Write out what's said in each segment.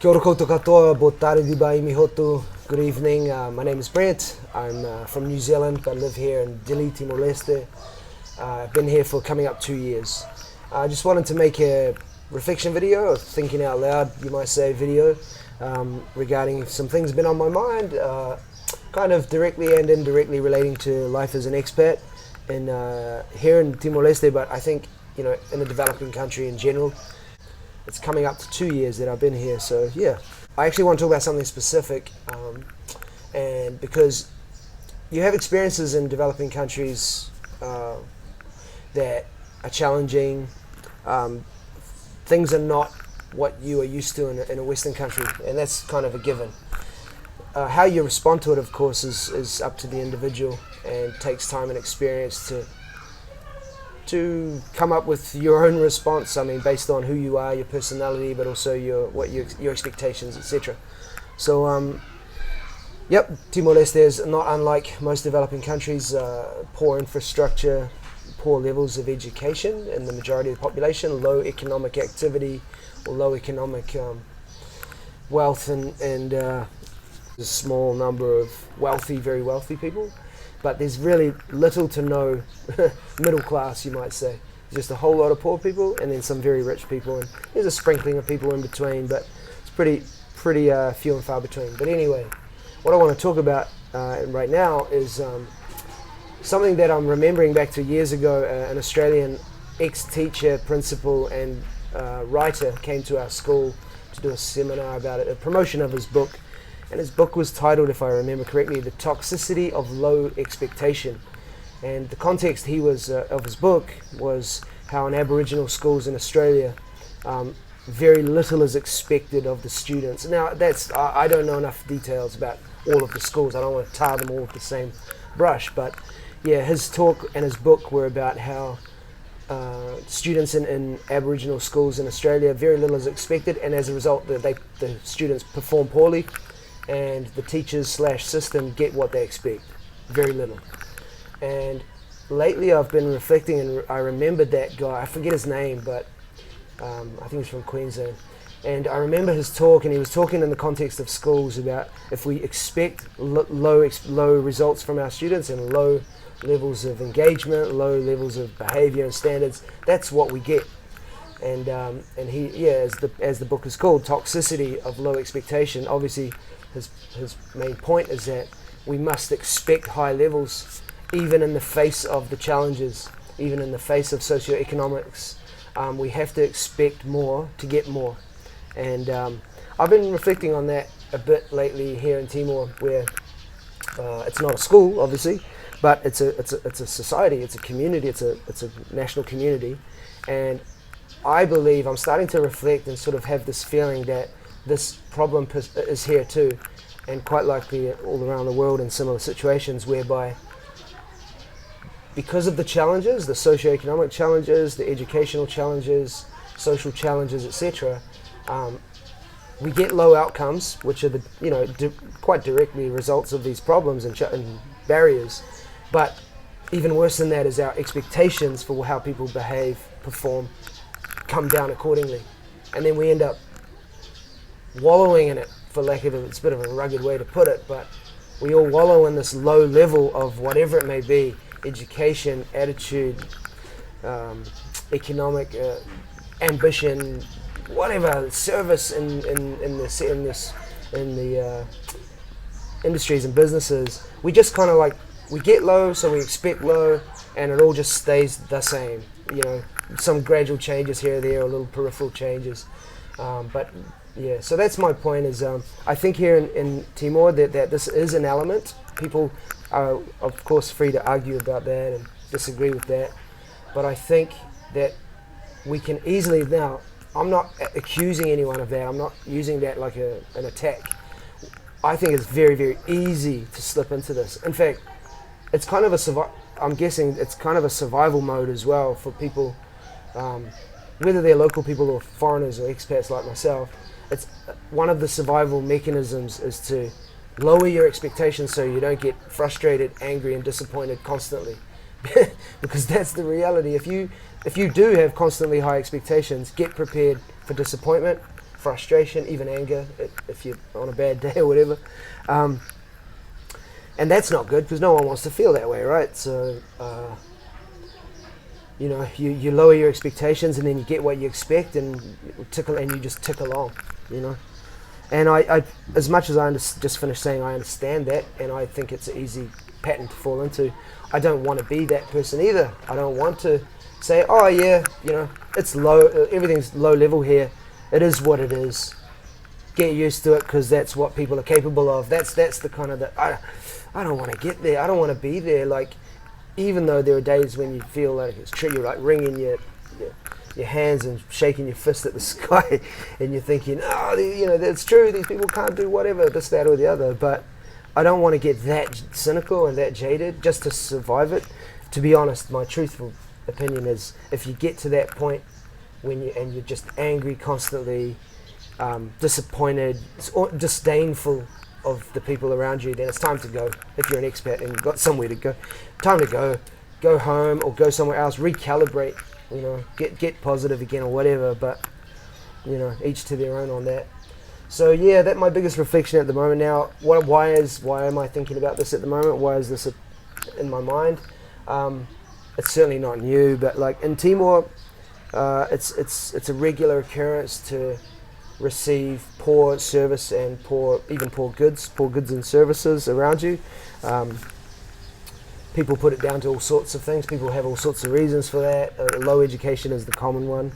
Kia ora koutou katoa, boa tarde, bai mihotu. Good evening, my name is Brent. I'm from New Zealand, but live here in Dili, Timor-Leste. I've been here for coming up 2 years. I just wanted to make a reflection video, a thinking out loud, you might say, video, regarding some things been on my mind, kind of directly and indirectly relating to life as an expat here in Timor-Leste, but I think, you know, in a developing country in general. It's coming up to 2 years that I've been here, so yeah. I actually want to talk about something specific, and because you have experiences in developing countries that are challenging. Things are not what you are used to in a Western country, and that's kind of a given. How you respond to it, of course, is up to the individual, and takes time and experience to come up with your own response. I mean, based on who you are, your personality, but also your expectations, etc. So, yep, Timor-Leste is not unlike most developing countries. Poor infrastructure, poor levels of education in the majority of the population, low economic activity or low economic wealth, and a small number of very wealthy people. But there's really little to no middle class, you might say. Just a whole lot of poor people and then some very rich people, and there's a sprinkling of people in between, but it's pretty few and far between. But anyway, what I want to talk about right now is something that I'm remembering back to years ago. An Australian ex-teacher, principal, and writer came to our school to do a seminar about it, a promotion of his book. And his book was titled, if I remember correctly, The Toxicity of Low Expectation. And the context of his book was how in Aboriginal schools in Australia, very little is expected of the students. Now, I don't know enough details about all of the schools. I don't want to tar them all with the same brush. But yeah, his talk and his book were about how students in Aboriginal schools in Australia, very little is expected, and as a result, the students perform poorly, and the teachers/system get what they expect, very little. And lately I've been reflecting, and I remembered that guy, I forget his name, but I think he's from Queensland, and I remember his talk, and he was talking in the context of schools about if we expect low results from our students and low levels of engagement, low levels of behavior and standards, that's what we get. And he, as the book is called, Toxicity of Low Expectation, obviously his main point is that we must expect high levels even in the face of the challenges, even in the face of socioeconomics. We have to expect more to get more. And I've been reflecting on that a bit lately here in Timor, where it's not a school, obviously, but it's a society, it's a community, it's a national community. And I believe I'm starting to reflect and sort of have this feeling that this problem is here too, and quite likely all around the world in similar situations, whereby because of the challenges, the socioeconomic challenges, the educational challenges, social challenges, etc., we get low outcomes, which are quite directly results of these problems and barriers. But even worse than that is our expectations for how people behave, perform, come down accordingly, and then we end up wallowing in it, for lack of it's a bit of a rugged way to put it, but we all wallow in this low level of whatever it may be: education, attitude, economic ambition, whatever, service in the industries and businesses. We just kind of we get low, so we expect low, and it all just stays the same. You know, some gradual changes here or there, or little peripheral changes, but yeah. So that's my point. Is I think here in Timor that this is an element. People are of course free to argue about that and disagree with that, but I think that we can easily now. I'm not accusing anyone of that. I'm not using that like an attack. I think it's very, very easy to slip into this. In fact, it's kind of I'm guessing it's kind of a survival mode as well for people, whether they're local people or foreigners or expats like myself. It's one of the survival mechanisms is to lower your expectations so you don't get frustrated, angry, and disappointed constantly, because that's the reality. If you do have constantly high expectations, get prepared for disappointment, frustration, even anger, if you're on a bad day or whatever. And that's not good because no one wants to feel that way, right? So, you lower your expectations and then you get what you expect and you just tick along, And I as much as just finished saying I understand that, and I think it's an easy pattern to fall into, I don't want to be that person either. I don't want to say, oh yeah, it's low, everything's low level here. It is what it is. Get used to it because that's what people are capable of. That's the kind of I don't want to get there. I don't want to be there. Like, even though there are days when you feel like it's true, you're like wringing your hands and shaking your fist at the sky, and you're thinking, that's true. These people can't do whatever, this, that, or the other. But I don't want to get that cynical and that jaded just to survive it. To be honest, my truthful opinion is, if you get to that point you're just angry constantly, disappointed, or disdainful of the people around you, then it's time to go. If you're an expat and you've got somewhere to go, time to go home or go somewhere else, recalibrate, get positive again or whatever. But each to their own on that. So yeah, that's my biggest reflection at the moment. Now, why am I thinking about this at the moment? Why is this in my mind? It's certainly not new, but like in Timor, it's a regular occurrence to receive poor service and poor goods and services around you. People put it down to all sorts of things. People have all sorts of reasons for that. Low education is the common one.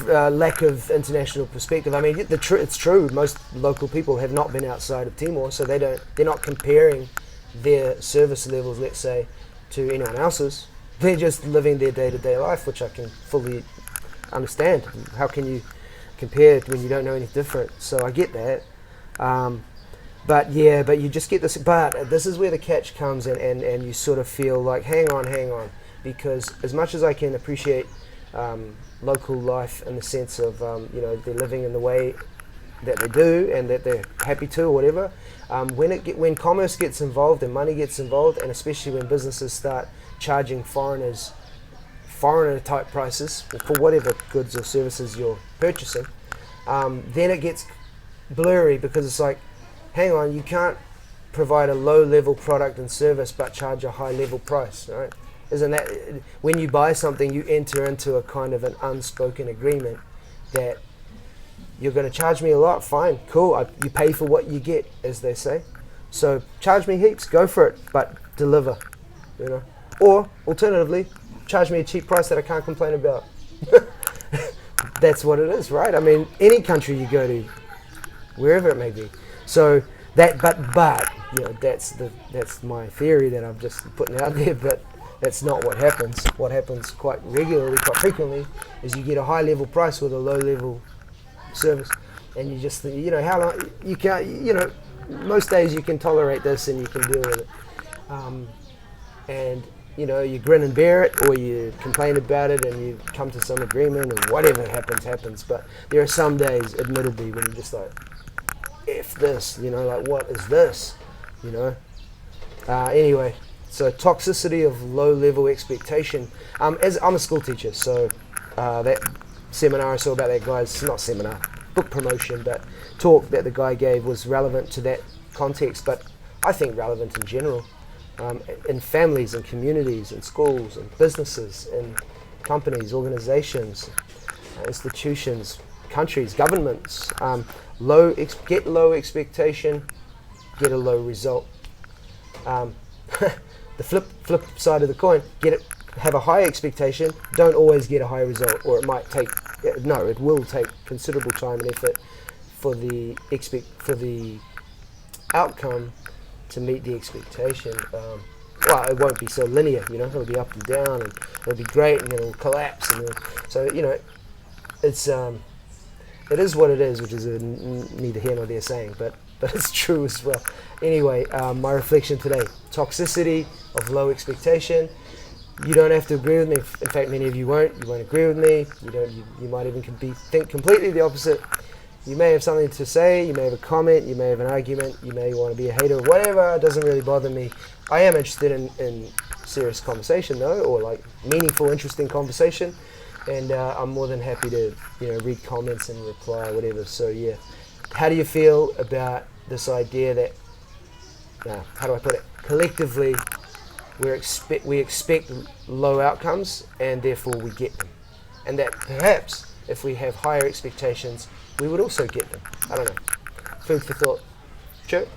Lack of international perspective. I mean, it's true. Most local people have not been outside of Timor, so they're not comparing their service levels, let's say, to anyone else's. They're just living their day-to-day life, which I can fully understand. How can you compare it when you don't know any different? So I get that. But you just get this. But this is where the catch comes in, and you sort of feel like, hang on, because as much as I can appreciate local life in the sense of they're living in the way that they do and that they're happy to or whatever, when commerce gets involved and money gets involved, and especially when businesses start charging foreigner type prices for whatever goods or services you're purchasing, then it gets blurry, because it's like, hang on, you can't provide a low level product and service but charge a high level price, right? Isn't that, when you buy something, you enter into a kind of an unspoken agreement that you're going to charge me a lot, fine, cool, you pay for what you get, as they say. So charge me heaps, go for it, but deliver, Or alternatively, charge me a cheap price that I can't complain about. That's what it is, right? I mean, any country you go to, wherever it may be. So that, but that's my theory that I'm just putting out there. But that's not what happens. What happens quite regularly, quite frequently, is you get a high level price with a low level service, and you just think, how long you can't, most days you can tolerate this and you can deal with it, and you grin and bear it, or you complain about it and you come to some agreement, and whatever happens. But there are some days, admittedly, when you're just like, F this, like, what is this, anyway. So toxicity of low level expectation. As I'm a school teacher, so that seminar I saw about that guy's, not seminar, book promotion, but talk that the guy gave was relevant to that context, but I think relevant in general, in families and communities and schools and businesses and companies, organizations, institutions, countries, governments. Get low expectation, get a low result. The flip side of the coin, have a high expectation, don't always get a high result, or it will take considerable time and effort for the outcome to meet the expectation. It won't be so linear, it'll be up and down, and it'll be great, and then it'll collapse, and so it is what it is, which is neither here nor there saying, but it's true as well. Anyway, my reflection today: toxicity of low expectation. You don't have to agree with me. In fact, many of you won't. You won't agree with me. You might even think completely the opposite. You may have something to say. You may have a comment. You may have an argument. You may want to be a hater. Whatever. It doesn't really bother me. I am interested in serious conversation, though, or like meaningful, interesting conversation. and I'm more than happy to read comments and reply, whatever. So yeah, how do you feel about this idea that how do I put it? Collectively, we expect low outcomes, and therefore we get them, and that perhaps if we have higher expectations, we would also get them. I don't know. Food for thought. Joe?